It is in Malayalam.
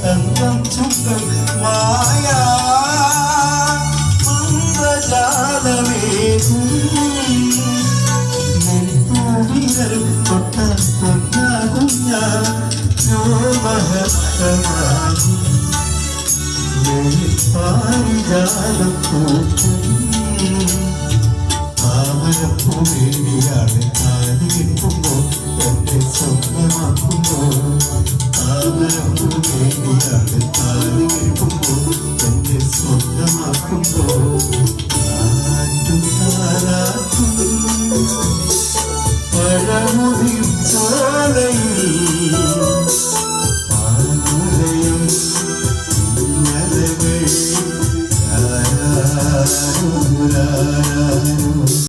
അന്തം ചുക്കം മായാ മന്ത്രജാലമേകും നെൽപ്പൂവിരൽ തൊട്ട പൊന്നാകും ഞാൻ രോമഹത്തമാകും പാരിജാലം പൂക്കും താമരപ്പൂവേലിയാണ് കാല് കിട്ടുമ്പോൾ എന്നെ സ്വന്തമാക്കുമ്പോൾ താമരപ്പൂവേലിയാണ് കാല്